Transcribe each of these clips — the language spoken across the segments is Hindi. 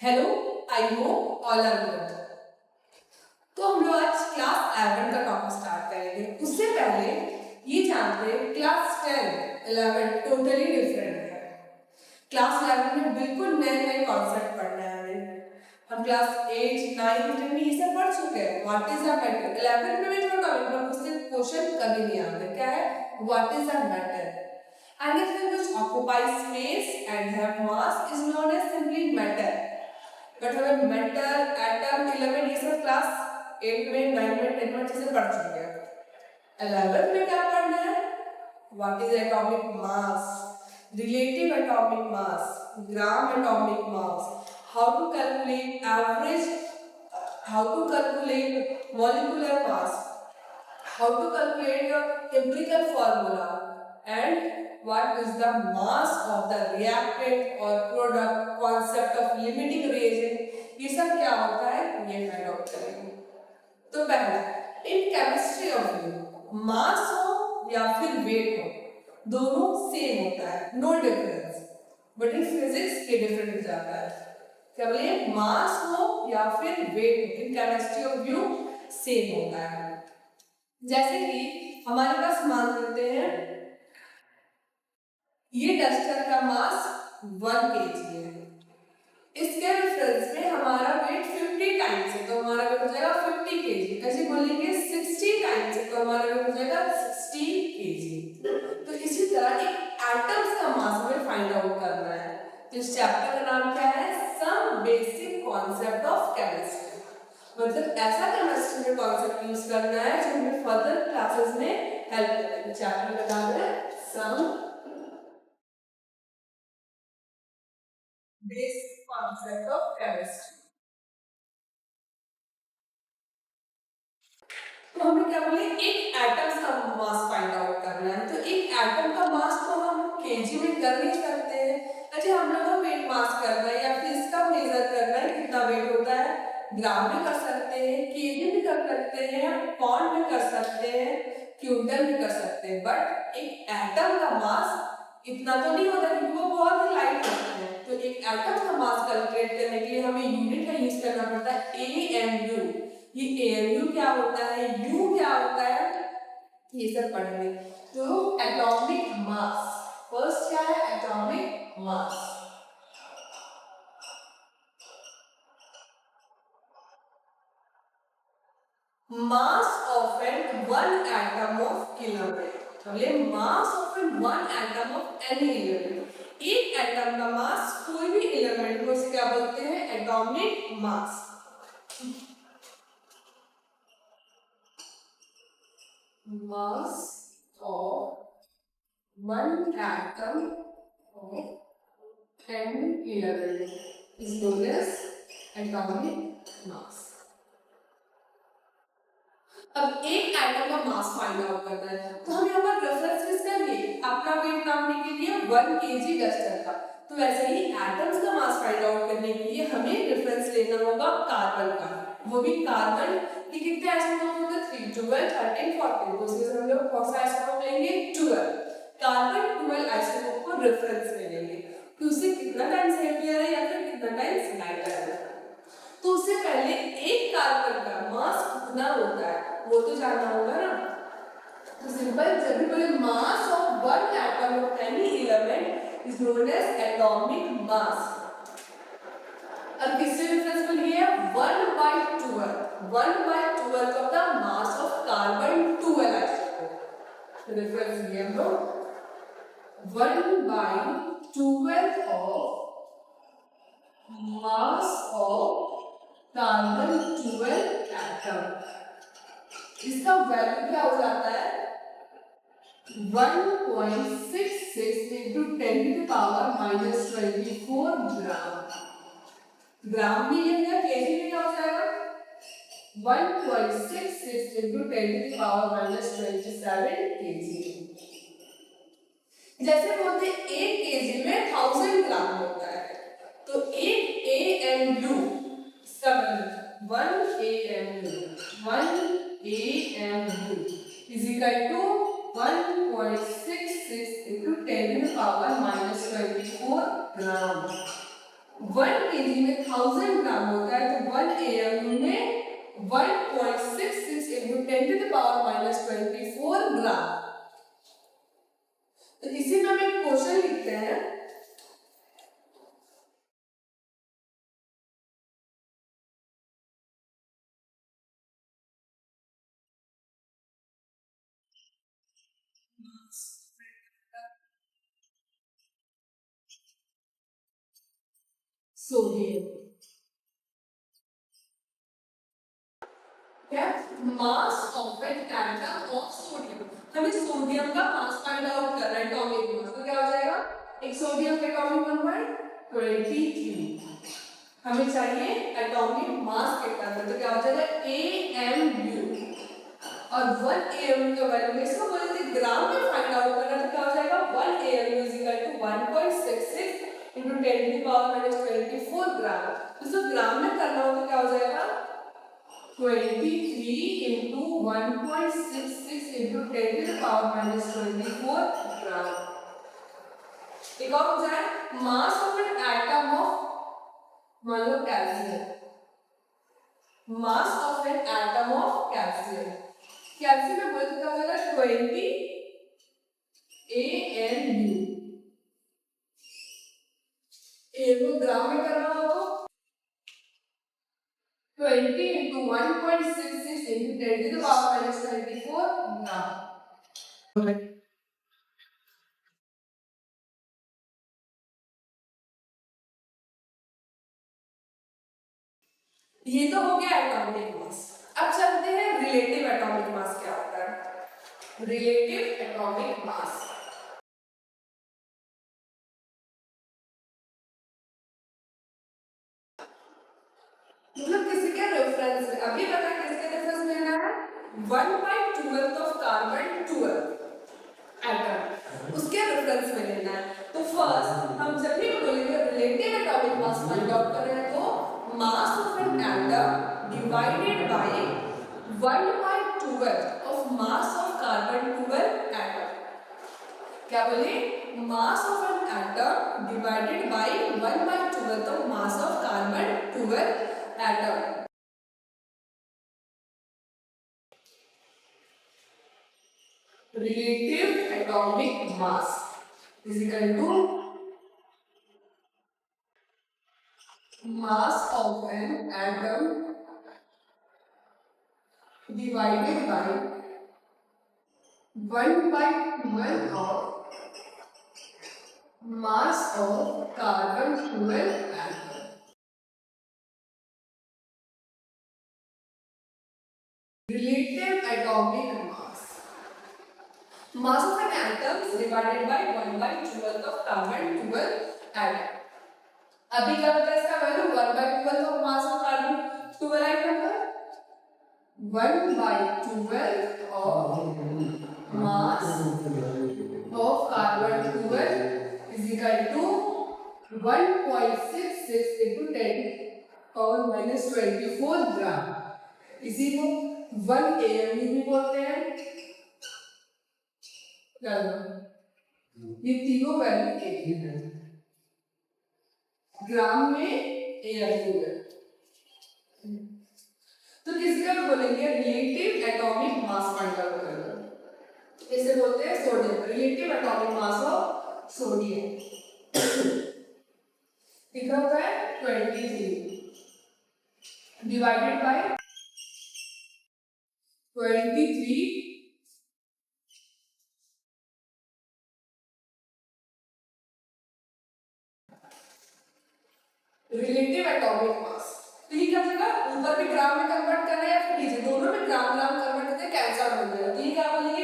Hello, I hope all are good. तो हम लोग आज क्लास 11 का टॉपिक स्टार्ट करेंगे। उससे पहले ये जानते हैं क्लास 10, 11 टोटली डिफरेंट है। क्लास 11 में बिल्कुल नए नए कॉन्सेप्ट पढ़ना है हमें। हम क्लास 8, 9, 10 में ये सब पढ़ चुके हैं। What is a matter? 11 में भी जो टॉपिक पर मुझसे क्वेश्चन कभी नहीं आता। क्या है? What is a matter? Anything which occupies space and have mass is known as simply matter. But हमें मेटल, एटम, एलिमेंट ये सब क्लास 8 में, 9 में, 10 में अच्छे से पढ़ चुके हैं। 11th में क्या पढ़ना है? What is atomic mass, relative atomic mass, gram atomic mass, how to calculate average, how to calculate molecular mass, how to calculate your empirical formula, and what is the mass of the reactant or product, concept of limiting reagent, ये सब क्या होता है ये फाइंड आउट करेंगे। तो पहला, in chemistry of view mass हो या फिर वेट हो दोनों सेम होता है, no difference. But in physics ये डिफरेंट हो जाता है। क्या बोलिए? मास हो या फिर वेट हो, इन केमिस्ट्री ऑफ व्यू सेम होता है। जैसे कि हमारे पास मान लेते हैं ये डस्टर का मास 1 kg है। इसके रेफरेंस में हमारा वेट 50 टाइम्स है, तो हमारा वेट हो जाएगा 50 kg। ऐसे बोलेंगे 60 टाइम्स है, तो हमारा वेट हो जाएगा 60 kg। तो इसी तरह एक एटम्स का मास हमें फाइंड आउट करना है। तो इस चैप्टर का नाम क्या है? Some basic concept of chemistry. मतलब ऐसा केमिस्ट्री में कॉन्सेप्ट यूज करना है जो हमें फर्दर क्लासेस में हेल्प करेगा। चैप्टर का नाम है some basic concept of chemistry. तो हमें क्या बोले? एक एटम्स का मास फाइंड आउट करना है। तो एक एटम का मास तो हम केजी में कर नहीं सकते हैं। अच्छा, हम लोग का वेट मास करना है या फिर इसका मेजर करना है कितना वेट होता है, ग्राम में कर सकते हैं, केजी में कर सकते हैं, पाउंड में कर सकते हैं, क्विंटल में कर सकते हैं। बट एक एटम का मास इतना तो नहीं होता क्योंकि वो बहुत ही लाइट होता है। तो एक एटम का मास कैलकुलेट करने के लिए हमें यूनिट का यूज करना पड़ता है AMU। ये AMU क्या होता है, U क्या होता है, ये सब पढ़ेंगे। तो एटॉमिक मास, फर्स्ट क्या है? Atomic mass. Mass of one atom of element। बोले mass of one atom of any element। एक एटम का मास कोई भी एलिमेंट को क्या बोलते हैं? Atomic mass. Mass of one atom of any element is known as atomic mass। अब एक एटम का मास फाइंड आउट करना है तो हम यहाँ पर रेफरेंस किसका लिए? अपना वेट नापने के लिए 1 kg डस्टर का। तो वैसे ही एटम्स का मास फाइंड आउट करने के लिए हमें रेफरेंस लेना होगा कार्बन का। वो भी कार्बन के कितने आइसोटोप होंगे? 3, 12, 13, 14। तो उसमें हम लोग कौन सा आइसोटोप लेंगे? 12। कार्बन 12 आइसोटोप को रेफरेंस में लेंगे कि उससे कितना टाइम्स हेवियर है या फिर कितना टाइम्स लाइटर है। तो उससे पहले एक कार्बन का मास कितना होता है वो तो जानना होगा ना। तो सिंपल, जब भी बोले mass of one atom of any element is known as atomic mass. अब किससे रेफरेंस को लिए? 1/12 1/12 of the mass of carbon 12 isotope. Reference लिए हम लोग 1/12 of mass of carbon 12 atom. इसका वैल्यू क्या हो जाता है? 1.66 into 10⁻⁻24 ग्राम। ग्राम भी लेंगे, केजी में क्या हो जाएगा? 1.66 into 10⁻⁻27 केजी। जैसे बोलते एक केजी में 1000 ग्राम होता है, तो एक AMU सब 1 AMU is equal to 1.66 into 10⁻⁻24 gram. 1 kg में 1000 ग्राम होता है, तो 1 AMU में 1.66 into 10 to the power minus 24 ग्राम। तो इसी में हम एक क्वेश्चन लिखते हैं। सोडियम, क्या मास of an atom of sodium. हमें सोडियम का मास फाइंड आउट करना है, एटॉमिक मास। तो क्या हो जाएगा, एक सोडियम का एटॉमिक नंबर 23, हमें चाहिए एटॉमिक मास कितना है, तो क्या हो जाएगा AMU, और 1 AMU का वैल्यू में इसको बोले थे ग्राम में फाइंड आउट करना, तो क्या हो जाएगा 1 AMU is equal to 1.66 into 10 to the power minus 24 ग्राम। तो ग्राम में करना हो तो क्या हो जाएगा 23 into 1.66 into 10 to the power minus 24 ग्राम। एक और हो जाए mass of an atom of, मान लो calcium, mass of an atom of calcium, calcium में बोलते क्या हो जाएगा 20 AMU। एमो ग्राम में करना हो तो 20 into 1.66 into 10 to the power minus 24 ग्राम। ये तो हो गया एटॉमिक मास। अब चलते हैं रिलेटिव एटॉमिक मास क्या होता है। रिलेटिव एटॉमिक मास मतलब किसी के रेफरेंस में, अभी पता है किसके रेफरेंस में लेना है, 1/12 ऑफ कार्बन 12 एटम, उसके रेफरेंस में लेना है। तो फर्स्ट हम जब भी बोलेंगे relative atomic mass find out कर रहे हैं, तो mass of an atom divided by 1/12 of mass of carbon 12 atom. क्या बोले, mass of an atom divided by 1/12 of mass of carbon 12 atom. Relative atomic mass is equal to mass of an atom divided by 1/12 of mass of carbon 12 atom। Relative atomic mass, mass of an atom is divided by 1/12 of carbon 12 atom। अभी क्या होता है इसका value 1/12 of mass of carbon 12 atom का 1/12 of mass of carbon 12 is equal to 1.66 into 10 power minus 24 ग्राम। इसी को 1 AMU भी बोलते हैं। ये तीनों वैल्यू एक ही है, ग्राम में AMU है। तो किसका बोलेंगे relative atomic mass find out करना, इसे बोलते हैं sodium, relative atomic mass of sodium कितना होता है 23 डिवाइडेड बाय 23 रिलेटिव एटॉमिक मास। तो ये क्या होगा, ऊपर भी ग्राम में कन्वर्ट करना है या फिर नीचे दोनों में ग्राम ग्राम कन्वर्ट करते हैं, कैंसर हो जाएगा। तो ये क्या बोलेंगे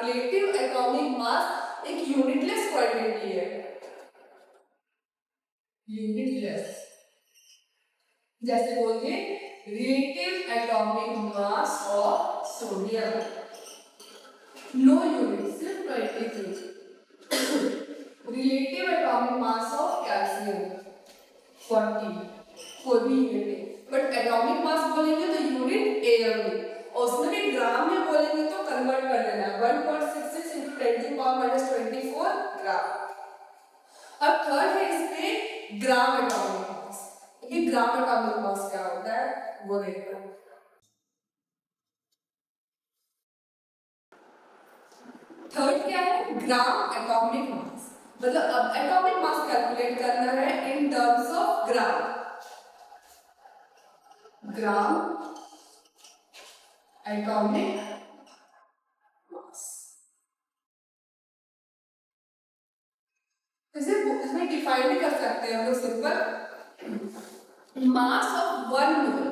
रिलेटिव एटॉमिक मास एक यूनिटलेस क्वांटिटी है, यूनिटलेस। जैसे बोलिए relative atomic mass of sodium, no unit सिर्फ 23। Relative atomic mass of calcium 40, कोई भी यूनिट है, बट एटॉमिक मास बोलेंगे तो यूनिट AMU, और उसमें भी ग्राम में बोलेंगे तो कन्वर्ट कर देना है 1.66 into 10 to the power minus 24 ग्राम। अब थर्ड है इसमें ग्राम एटॉमिक मास। ग्राम एटॉमिक मास क्या होता है वो देखते हैं। थर्ड क्या है, ग्राम एटॉमिक मास। मतलब अब एटॉमिक मास कैलकुलेट करना है in terms of gram. Gram atomic मास, इसे इसमें डिफाइन भी कर सकते हैं हम लोग simple, mass of one mole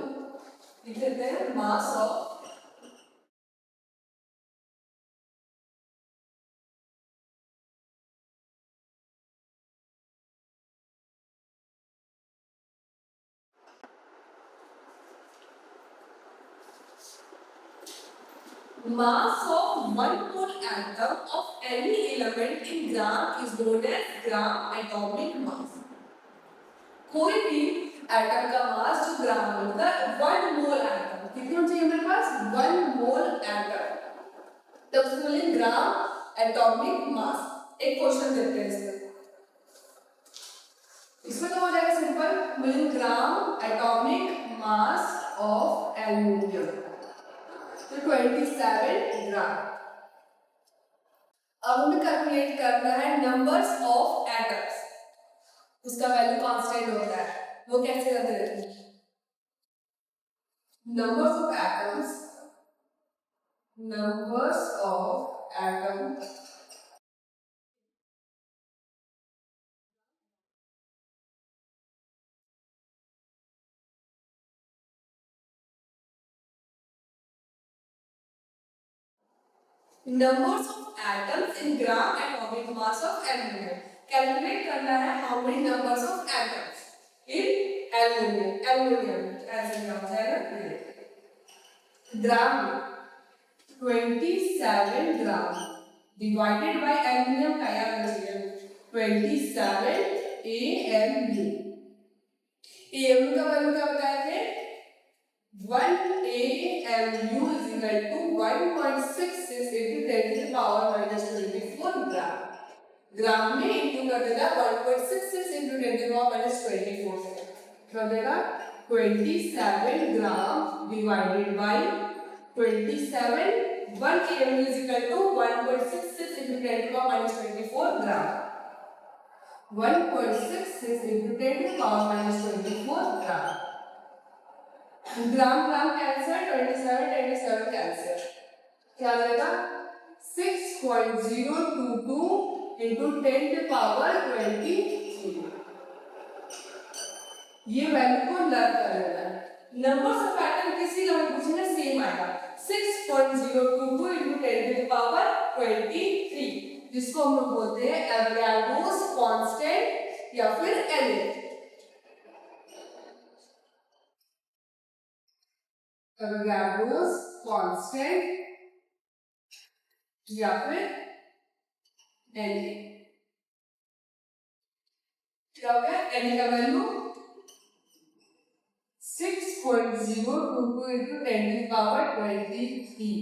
लिख देते हैं, mass of mass of one mole atom of any element in gram is known as gram atomic mass। कोई भी एटम का मास जो ग्राम में होता है, वन मोल एटम कितने होने चाहिए मेरे पास, वन मोल एटम, तब उसको बोलेंगे ग्राम एटॉमिक मास। एक क्वेश्चन देखते हैं इसमें, इसमें तो हो जाएगा सिंपल, बोलेंगे ग्राम एटॉमिक मास ऑफ एल्यूमिनियम, तो 27 ग्राम। अब हमें कैलकुलेट करना है नंबर्स ऑफ एटम्स, उसका वैल्यू कांस्टेंट होता है, वो कैसे करते हैं, numbers of atoms, numbers of atoms numbers of atoms in gram atomic mass of aluminum। Calculate करना है how many numbers of atoms in aluminium ऐसे क्या हो जाएगा, ग्राम 27 ग्राम डिवाइडेड बाय एल्यूमिनियम का याद रखिए 27 AMU। AMU का वैल्यू क्या बताए थे, 1 AMU is equal to 1.66 into 10 to the power minus 24 ग्राम। ग्राम में इंटू कर देगा 1.66 into 10 to the power minus 24 से क्या हो जाएगा 27 gram divided by 27, 1 AMU is equal to 1.66 into 10 to the power minus 24 gram. 1.66 into 10 to the power minus 24 gram. Gram gram cancer, 27 cancer, क्या आ जाएगा 6.022 into 10 to the power 23। ये वैल्यू को लर्न कर लेना है। नंबर्स ऑफ एटम किसी का भी पूछेंगे सेम आएगा 6.022 into 10 to the power 23, जिसको हम लोग बोलते हैं एवोगाड्रोस कांस्टेंट या फिर Na। एवोगाड्रोस कांस्टेंट या फिर Na। क्या हो गया, Na का value 6.022 into 10 to the power 23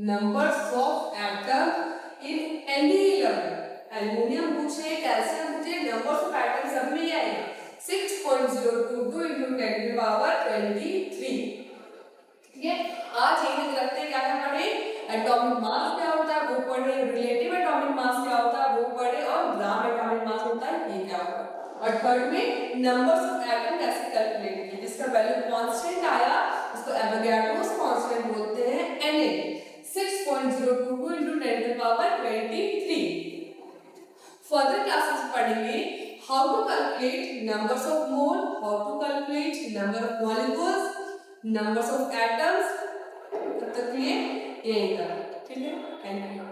numbers of atom in any element। Aluminium पूछे, कैल्शियम पूछे, नंबर्स ऑफ एटम सब में ही आएगा 6.022 into 10 to the power 23। ठीक है, आज यही रखते हैं, क्या क्या पढ़े, एटॉमिक मास क्या होता है वो पढ़े, रिलेटिव एटॉमिक मास क्या होता है वो पढ़े, और ग्राम एटॉमिक मास होता है ये क्या होता है, और थर्ड में नंबर्स ऑफ एटम कैसे कैलकुलेट किए, जिसका वैल्यू कांस्टेंट आया उसको एवोगाड्रोस कांस्टेंट बोलते हैं Na। 6.022 into 10 to the power 23। Further classes पढ़ेंगे how to calculate numbers of mole, how to calculate number of molecules, numbers of atoms. तब तक के लिए यही था, ठीक है, थैंक यू।